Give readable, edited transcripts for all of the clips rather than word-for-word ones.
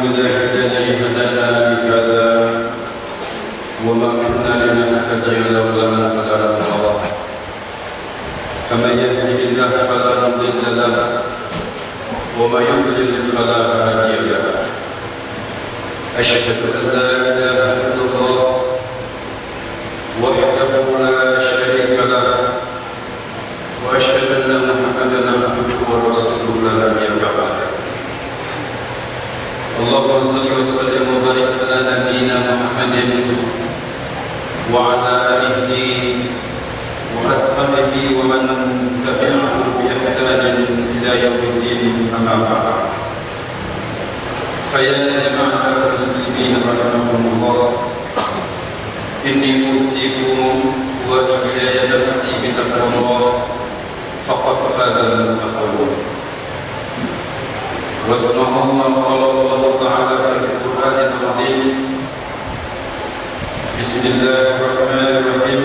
لله الذي هدانا لهذا وما كنا لنهتدي لولا أن هدانا الله فمن يهده الله فلا مضل له ومن يضلل فلا هادي له أشهد أن لا إله إلا الله وحده لا شريك له وأشهد أن محمدا عبده ورسوله لا نبي بعده اللهم صل وسلم وبارك على نبينا محمد وعلى آله وأصحابه ومن تبعه بإحسان إلى يوم الدين أما بعد فيا جماعة المسلمين رحمكم الله إني أوصيكم وإياي نفسي بتقوى الله فقد فاز المتقون واسمعوا ما قال الله تعالى في القرآن العظيم بسم الله الرحمن الرحيم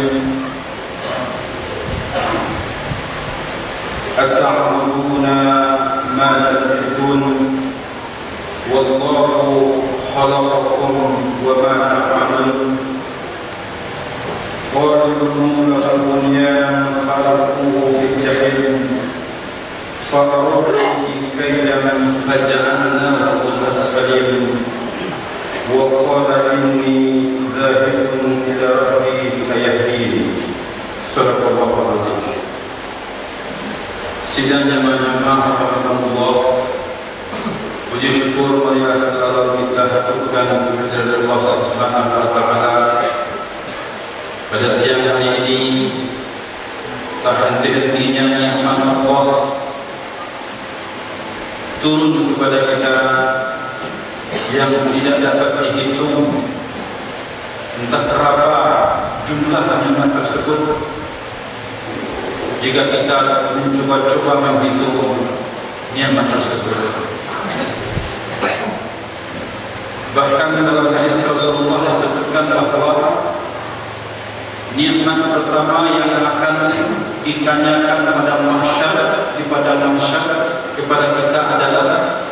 أتعبدون ما تنحتون والله خلقكم وما تعملون قالوا ابنوا له بنيانا فألقوه في الجحيم فأراد به كيدا فجعلناه الأسفلين وقال إني ذاهب إلى ربي سيهدين صدق الله العظيم. Sidang jamaah rahimahullah, puji syukur marilah selalu kita haturkan kehadirat Allah Subhanahu wa taala. Pada siang hari ini tak henti-hentinya nikmat Allah turun kepada kita yang tidak dapat dihitung, entah berapa jumlah nikmat tersebut. Jika kita mencoba-coba menghitung nikmat tersebut, bahkan dalam hadis Rasulullah disebutkan bahwa nikmat pertama yang akan ditanyakan pada mahsyar, di padang mahsyar kepada kita adalah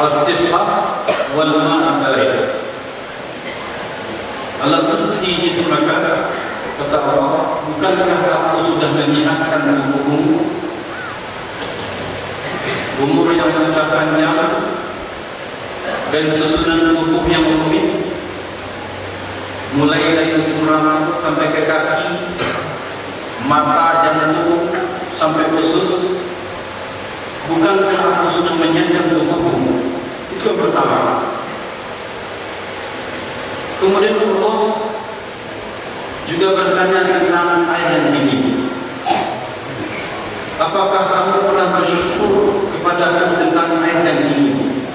as-sihhah wal ma'u barid. Alam bersih disemakan, kata Allah, bukankah aku sudah menyiapkan tubuhmu, umur yang sudah panjang dan susunan tubuh yang rumit, mulai dari ujung rambut sampai ke kaki, mata, jantung sampai usus. Bukankah aku sudah menyiapkan tubuhmu? Itu yang pertama. Kemudian Allah juga bertanya tentang air yang dingin. Apakah kamu pernah bersyukur kepada tentang air yang dingin?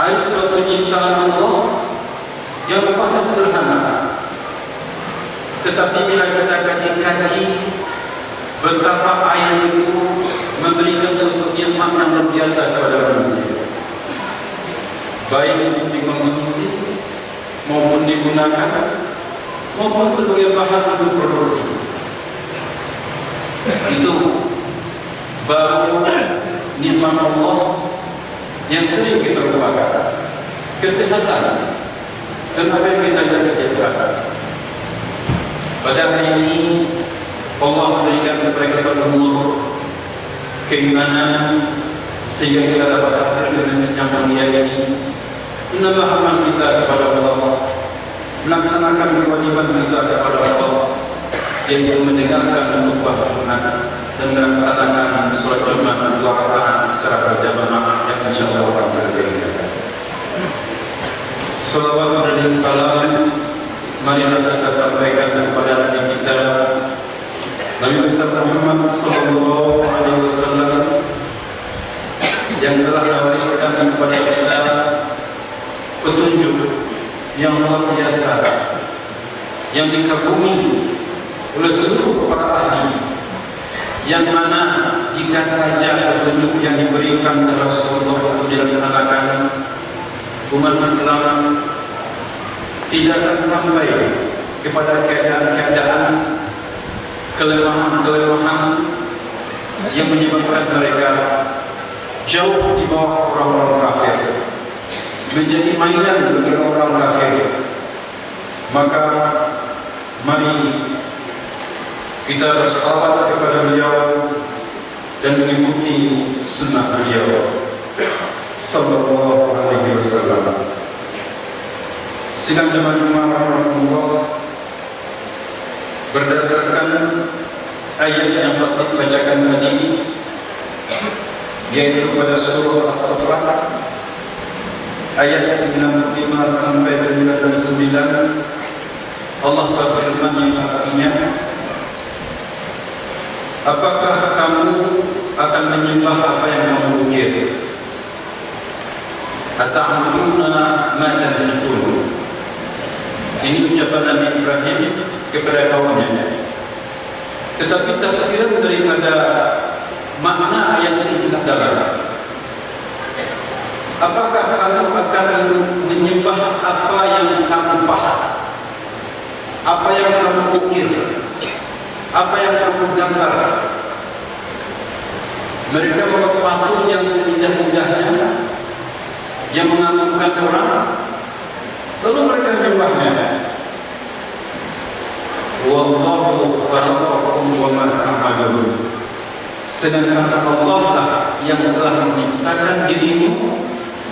Air suatu ciptaan Allah yang nampaknya sederhana, tetapi bila kita kaji-kaji betapa air itu memberikan suatu nikmat yang luar biasa kepada manusia, baik untuk dikonsumsi maupun digunakan maupun sebagai bahan untuk produksi. Itu baru nikmat Allah yang sering kita lupakan. Kesehatan dan apa yang kita biasa ciptakan. Pada hari ini Allah memberikan kepada kita umur, keimanan, sehingga kita dapat hadir di masjid yang mulia ini, menambah amal kita kepada Allah, melaksanakan kewajiban kita kepada Allah, yaitu mendengarkan khutbah Jumat dan melaksanakan sholat Jumat 2 rakaat secara berjamaah yang insyaallah akan dilakukan. Salawat dan salam marilah kita sampaikan kepada Nabi kita Nabi besar Muhammad sallallahu alaihi wasallam yang telah mewariskan kepada kita petunjuk yang luar biasa yang dikagumi oleh seluruh para ahli, yang mana jika saja petunjuk yang diberikan oleh Rasulullah itu dilaksanakan, umat Islam tidak akan sampai kepada keadaan-keadaan kelemahan-kelemahan yang menyebabkan mereka jauh di bawah orang-orang kafir, menjadi mainan bagi orang kafir, maka mari kita bersalawat kepada beliau dan mengikuti sunnah beliau sallallahu alaihi wasallam. Sidang jemaah Jumat rahimahullah, berdasarkan ayat yang khatib bacakan tadi, yaitu pada surah As-Saffat ayat 95 sampai 99, Allah berfirman yang artinya, apakah kamu akan menyembah apa yang kamu ukir? Ata'buduna ma la ta'budun. Ini ucapan Nabi Ibrahim kepada kaumnya. Tetapi tafsiran daripada makna ayat ini sangat dalam. Apakah kamu akan menyembah apa yang kamu paham, apa yang kamu ukir, apa yang kamu gambar? Mereka membuat patung yang seindah-indahnya, yang mengagumkan orang, lalu mereka menyembahnya. Wallahu khalaqakum wa ma ta'malun. Sedangkan Allah lah yang telah menciptakan dirimu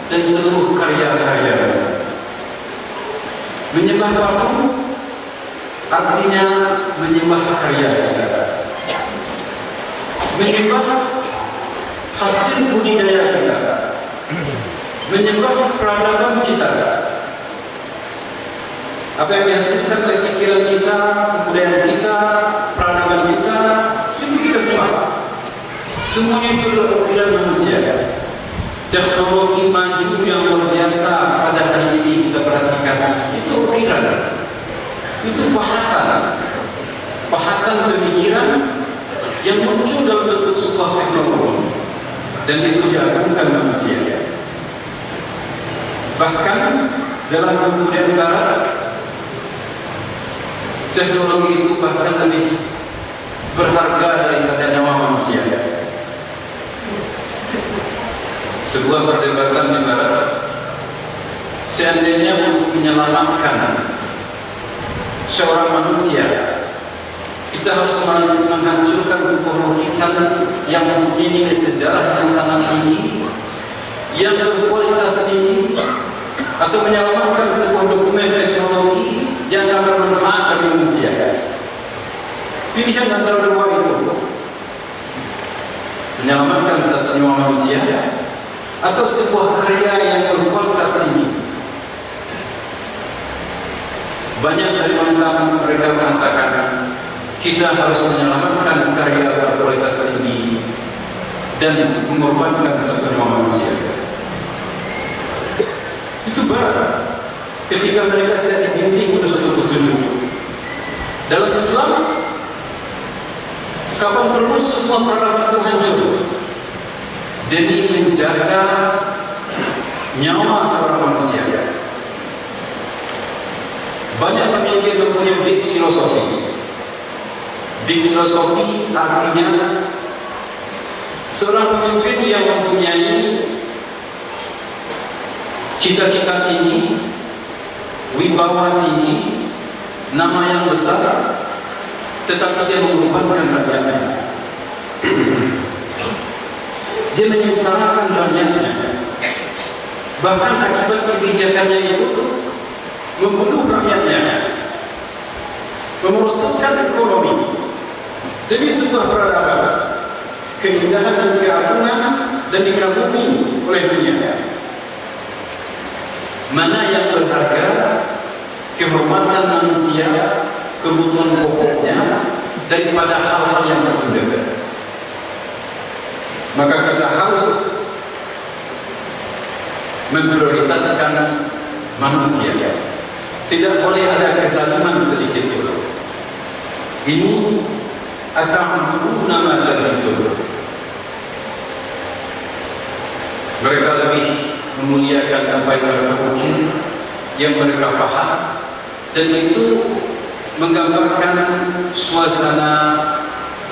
dan seluruh karya-karya. Menyembah patung artinya menyembah karya kita, menyembah hasil budidaya kita, menyembah peradaban kita, apa yang dihasilkan oleh pikiran kita, kebudayaan kita, peradaban kita, itu kita sembah. Semuanya itu adalah ukiran manusia. Teknologi maju yang luar biasa pada hari ini kita perhatikan, itu ukiran, itu pahatan pemikiran yang muncul dalam bentuk sebuah teknologi, dan itu diagungkan manusia. Bahkan dalam kebudayaan barat, teknologi itu bahkan lebih berharga daripada nyawa manusia. Sebuah perdebatan di barat, seandainya untuk menyelamatkan seorang manusia, kita harus menghancurkan sebuah lukisan yang mempunyai nilai sejarah yang sangat tinggi, yang berkualitas tinggi, atau menyelamatkan sebuah dokumen teknologi yang akan bermanfaat bagi manusia. Pilihan antara dua itu, menyelamatkan satu nyawa manusia atau sebuah karya yang berkualitas tinggi. Banyak dari mereka mengatakan kita harus menyelamatkan karya berkualitas tinggi dan mengorbankan satu nyawa manusia. Itu barat ketika mereka tidak dibimbing untuk suatu petunjuk. Dalam Islam, kapan perlu semua peradaban itu hancur demi menjaga nyawa seorang manusia. Banyak pemimpin yang punya big filosofi. Big filosofi artinya seorang pemimpin yang mempunyai cita-cita tinggi, wibawa tinggi, nama yang besar, tetapi dia mengorbankan rakyatnya. Dia menyengsarakan rakyatnya. Bahkan akibat kebijakannya itu membunuh rakyatnya, merosotkan ekonomi demi sebuah peradaban, keindahan dan keagungan, dan dikagumi oleh dunia. Mana yang berharga? Kehormatan manusia, kebutuhan pokoknya, daripada hal-hal yang sekunder. Maka kita harus memprioritaskan manusia. Tidak boleh ada kezaliman sedikit pun. Ini ata'buduna ma la ta'budun. Mereka lebih memuliakan apa yang mereka ukir, yang mereka paham, dan itu menggambarkan suasana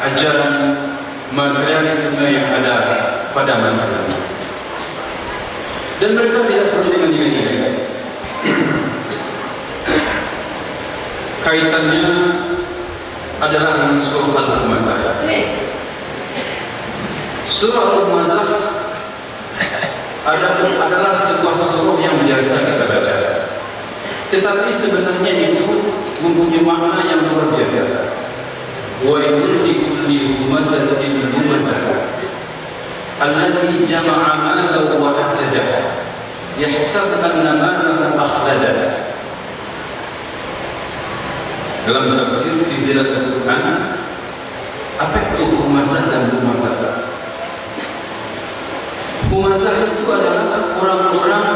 ajaran materialisme yang ada pada masa lalu. dan mereka tidak perlu dengan nilai-nilai. Kaitannya adalah dengan surah Al-Humazah. Surah Al-Humazah adalah sebuah surah yang biasa kita baca, tetapi sebenarnya itu mempunyai makna yang luar biasa. Wailul likulli humazatin lumazah alladzi jama'a malahu wa attadah yahsabu anna malahu akhlada. Dalam tafsir fi Zilatul Quran, apa itu humazah dan lumazah? Humazah itu adalah orang-orang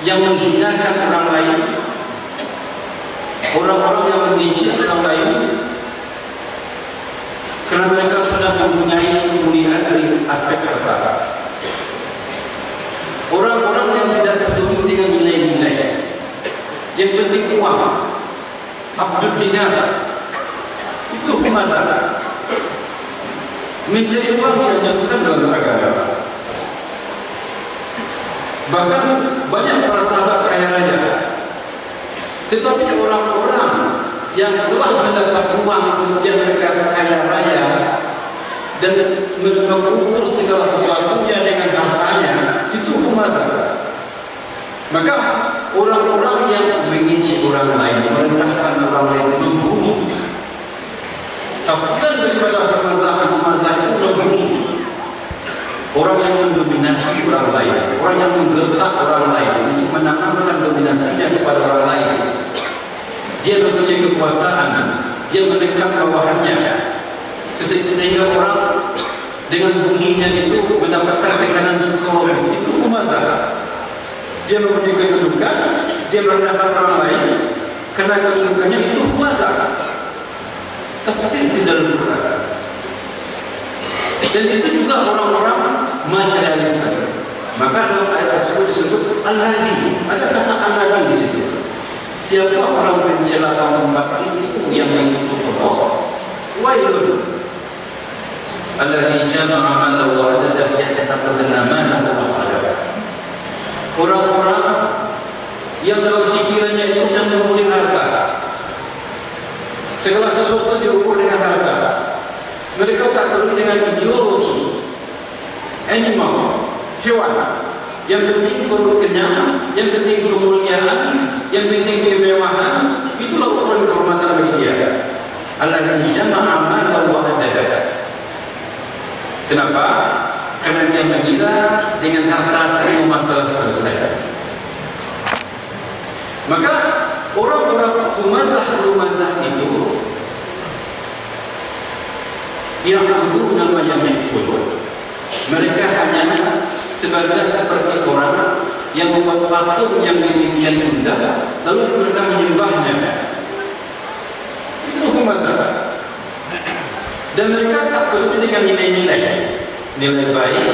yang menghinakan orang lain, orang-orang yang menginjil orang lain, karena mereka sudah mempunyai kemuliaan dari aspek harta. Orang-orang yang tidak peduli dengan nilai-nilai, yang penting uang, abdul dinar, itu humazah. Mencari uang dianjurkan dalam agama. Bahkan banyak para sahabat kaya raya, tetapi orang-orang yang telah mendapat uang kemudian mereka kaya raya dan mengukur segala sesuatunya dengan hartanya, itu humazah. Maka orang-orang yang menginci orang lain, merendahkan orang lain, membunuh. Tafsiran daripada humazah itu membunuh. Orang yang mendominasi orang lain, orang yang menggertak orang lain untuk menanamkan dominasinya kepada orang lain. Dia mempunyai kekuasaan, dia menekan bawahannya, sehingga orang dengan bunyinya itu mendapatkan tekanan psikologis. Itu humazah. Dia mempunyai kedudukan, dia merendahkan orang lain, karena kedudukannya itu humazah. Tafsir di dalam Quran. Dan itu juga orang-orang materialis. Maka dalam ayat tersebut disebut al-ladzi. Ada kata al-ladzi di situ. Siapa orang mencela tempat itu yang mengikuti Allah? Wailun. Alladzi jama'a malahu wa 'adada yahsabu anna malahu akhlada. Orang-orang yang dalam fikirannya itu yang mengulik harta. Segala sesuatu diukur dengan harta. Mereka tak perlu dengan ideologi animal, hewan. Yang penting perut kenyang, yang penting kemuliaan, yang penting kemewahan. Itulah ukuran kehormatan bagi dia. Alladzi jama'a malahu wa 'adada. Kenapa? Karena dia mengira dengan harta semua masalah selesai. Maka orang-orang lumazah itu yang dulu namanya betul. Mereka hanya seperti orang yang membuat patung yang demikian indah, lalu mereka menyembahnya. Itu humazah. Dan mereka tak peduli dengan nilai-nilai, nilai baik,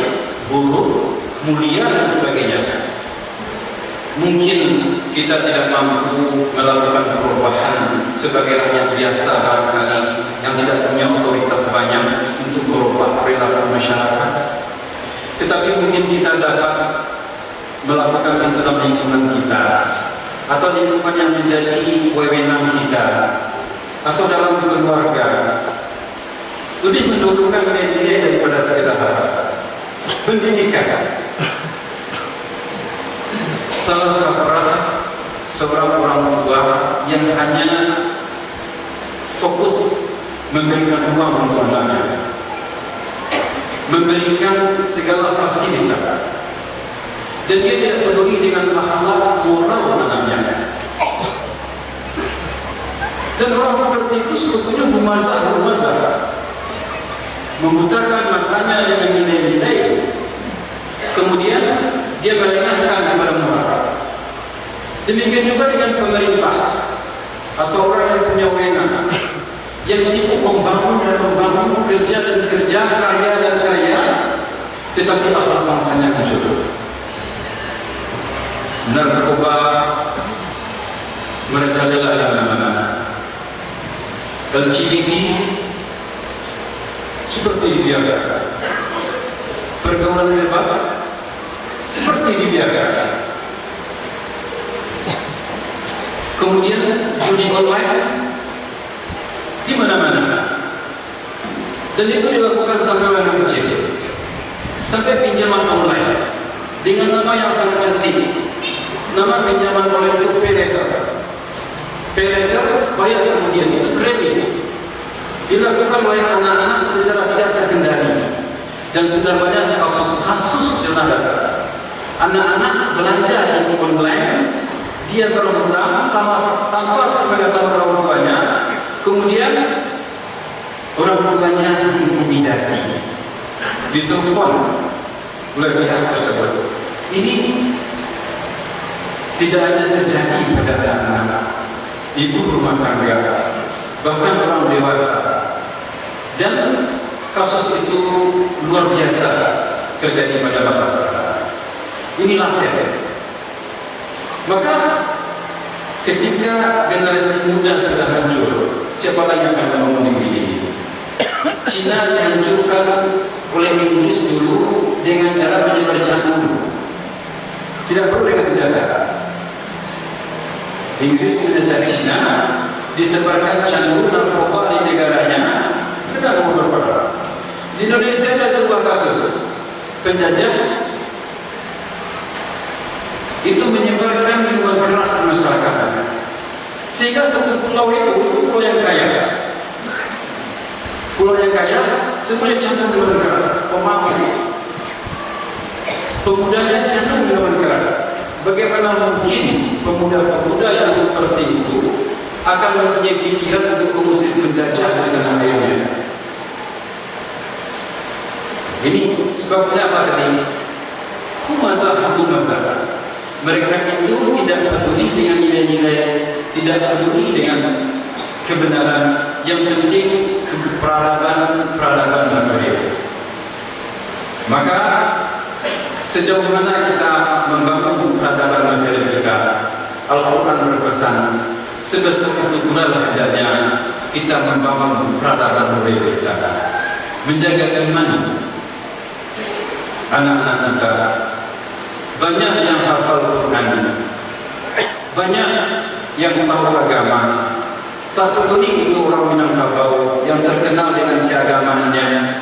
buruk, mulia dan sebagainya. Mungkin kita tidak mampu melakukan perubahan sebagai rakyat biasa barangkali yang tidak punya otoritas banyak untuk merubah perilaku masyarakat. Tetapi mungkin kita dapat melakukan itu dalam lingkungan kita, atau lingkungan yang menjadi wewenang kita, atau dalam keluarga. Lebih mendahulukan nilai daripada sekedar harta. Pendidikan. Salah kaprah seorang orang tua yang hanya fokus memberikan uang untuk anaknya, memberikan segala fasilitas, dan dia tidak peduli dengan akhlak moral anaknya. Dan orang seperti itu sebetulnya humazah, membutakan matanya dengan nilai-nilai, kemudian dia melengahkan kepada moral. Demikian juga dengan pemerintah atau orang yang punya wewenang yang sibuk membangun dan membangun, kerja dan kerja, karya dan karya, tetapi akhlak bangsanya hancur. Narkoba merajalela di mana-mana. LGBT seperti dibiarkan. Pergaulan bebas seperti seperti dibiarkan. Kemudian judi online di mana-mana, dan itu dilakukan sampai anak kecil, sampai pinjaman online dengan nama yang sangat cantik. Nama pinjaman online itu paylater, bayar kemudian, itu kredit. Dilakukan oleh anak-anak secara tidak terkendali, dan sudah banyak kasus-kasus ternyata anak-anak belanja di online, dia berhutang sama tanpa sepengetahuan orang tuanya, kemudian orang tuanya diintimidasi, ditelepon oleh pihak tersebut. Ini tidak hanya terjadi pada anak-anak, ibu rumah tangga, bahkan orang dewasa, dan kasus itu luar biasa terjadi pada masa sekarang. Inilah ya. Maka ketika generasi muda sudah hancur, siapa lagi yang akan membangun negeri ini? Cina dihancurkan oleh Inggris dulu dengan cara menyebar candu. Tidak perlu dengan senjata. Inggris menjajah Cina, disebarkan candu narkoba di negaranya, tidak mau berperang. Di Indonesia ada sebuah kasus penjajah itu menyebarkan minuman keras di masyarakat, sehingga satu pulau itu pulau yang kaya. Pulau yang kaya semuanya candu minuman keras, pemabuk, pemudanya candu minuman keras. Bagaimana mungkin pemuda-pemuda yang seperti itu akan mempunyai pikiran untuk mengusir penjajah di tanah airnya? Ini sebabnya apa tadi? Humazah. Mereka itu tidak peduli dengan nilai-nilai, tidak peduli dengan kebenaran, yang penting peradaban material. Maka sejauh mana kita membangun peradaban material kita, Al-Quran berpesan sebesar itu pula hendaknya kita membangun peradaban material kita, menjaga iman anak-anak kita. Banyak yang hafal Quran, banyak yang tahu agama, tak peduli itu orang Minangkabau yang terkenal dengan keagamaannya.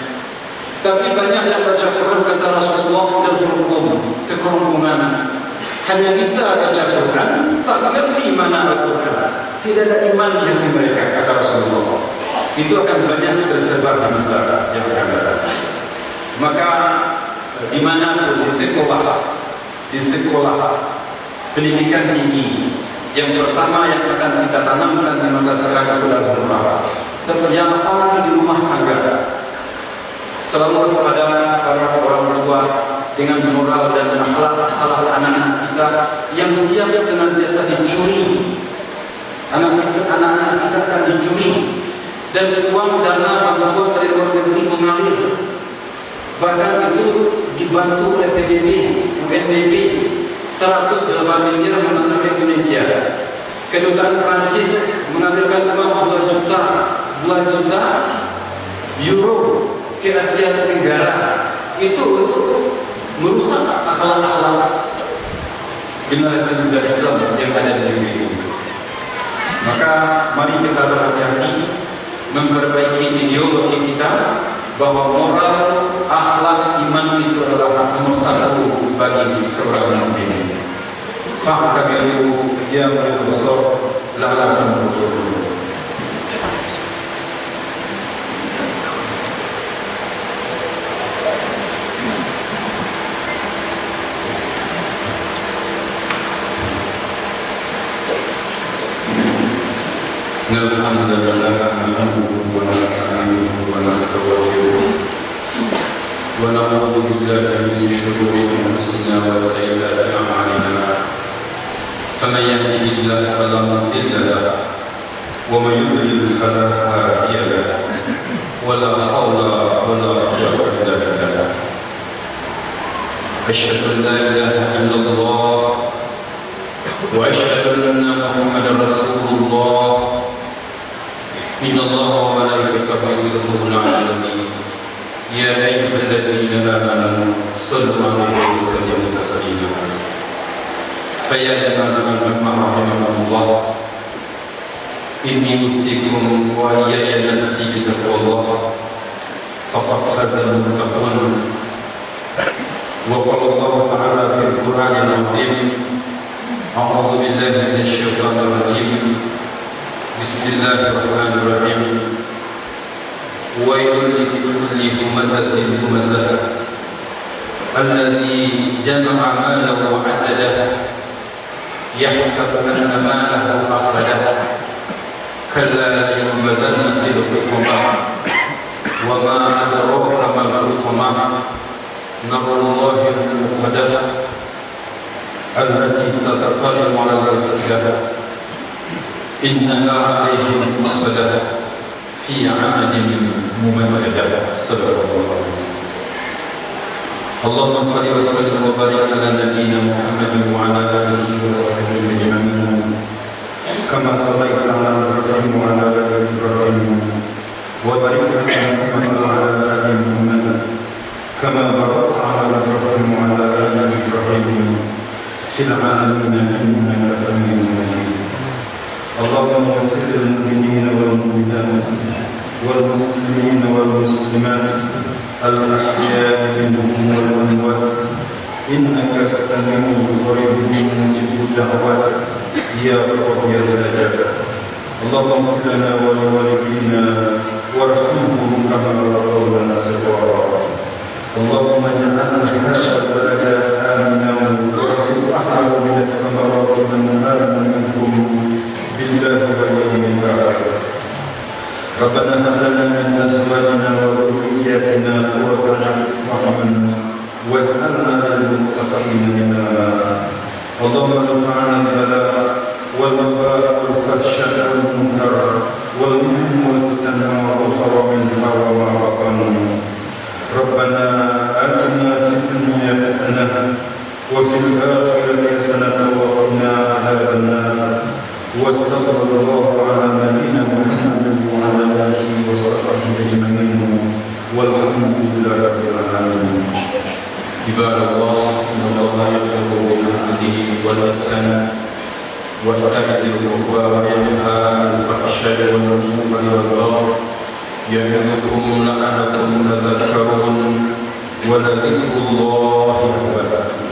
Tapi banyak yang baca Quran, kata Rasulullah, dan hukum kekerumunan, hanya bisa baca Quran, tak mengerti mana Al-Quran, tidak ada iman di hati mereka, kata Rasulullah. Itu akan banyak tersebar di masa yang akan datang. Maka dimanapun di sekolah pendidikan tinggi, yang pertama yang akan kita tanamkan di masa sekarang itu adalah moral. Yang apalagi di rumah tangga, selalu waspada para orang tua dengan moral dan akhlak anak-anak kita yang siap senantiasa dicuri. Anak-anak kita akan dicuri, dan uang dana bantuan dari luar negeri mengalir. Bahkan itu dibantu oleh PBB, UNDP, 108 miliar mengalir ke Indonesia. Kedutaan Prancis mengalirkan uang 2 juta euro ke Asia Tenggara, itu untuk merusak akhlak generasi muda Islam yang ada di negeri ini. Maka mari kita berhati-hati memperbaiki ideologi kita bahwa moral, akhlak, iman itu adalah nomor 1 bagi seorang mukmin. Fa'tabiru ya ulil absar la'allakum turhamun. Alhamdulillah nahmaduhu wa nasta'inuhu wa nastaghfiruh wa na'udzu billahi min shururi anfusina wa sayyiati a'malina. Faman yahdihillahu fala mudilla lahu wa man yudlil fala hadiya lahu wa la hawla wa la quwwata illa billah. Asyhadu an la ilaha illallah wa asyhadu anna Muhammadar Rasulullah. Inna Allah wa malaikatahu yusalluna 'alan nabi ya ayyuhalladzina amanu sallu 'alaihi wa sallimu taslima. فيا جماعة الجمعة رحمكم الله، إني أوصيكم وإياي نفسي بتقوى الله، فقد فاز المتقون. وقال الله تعالى في القرآن العظيم: أعوذ بالله من الشيطان الرجيم، بسم الله الرحمن الرحيم. ويل لكل همزة لمزة الذي جمع ماله وعدده يحسب أن ماله أخلده كلا لينبذن في الحطمة وما أدراك ما الحطمة نار الله الموقدة التي تطلع على الأفئدة إنها عليهم مؤصدة في عمد ممددة. صدق الله العظيم. اللهم صل وسلم وبارك على نبينا محمد وعلى آله وصحبه أجمعين، كما صليت على إبراهيم وعلى آل إبراهيم، وبارك على محمد وعلى آل محمد كما باركت على إبراهيم وعلى آل إبراهيم في العالمين إنك حميد مجيد. اللهم اغفر للمؤمنين والمؤمنات والمسلمين والمسلمات الأحياء منهم والأموات إنك سميع قريب مجيب الدعوات يا رب يا ذا الجلال. اللهم اغفر لنا ولوالدينا وارحمهم كما ربونا صغارا. اللهم اجعل هذا البلد آمنا وارزق أهله من الثمرات من آمن منكم بالله واليوم الآخر. ربنا هب لنا من أزواجنا وذرياتنا قرة أعين واجعلنا للمتقين إماما. اللهم ارفعنا البلاء والوباء والفحشاء والمنكر والمحن والفتن ما ظهر منها وما بطن. ربنا آتنا في الدنيا حسنة وفي الآخرة حسنة وقنا عذاب النار. وصلى الله على نبينا محمد وعلى آله وصحبه أجمعين والحمد لله رب العالمين. عباد الله، إن الله يأمر بالعدل والإحسان وإيتاء ذي القربى وينهى عن الفحشاء والمنكر والبغي يعظكم لعلكم تذكرون ولذكر الله أكبر.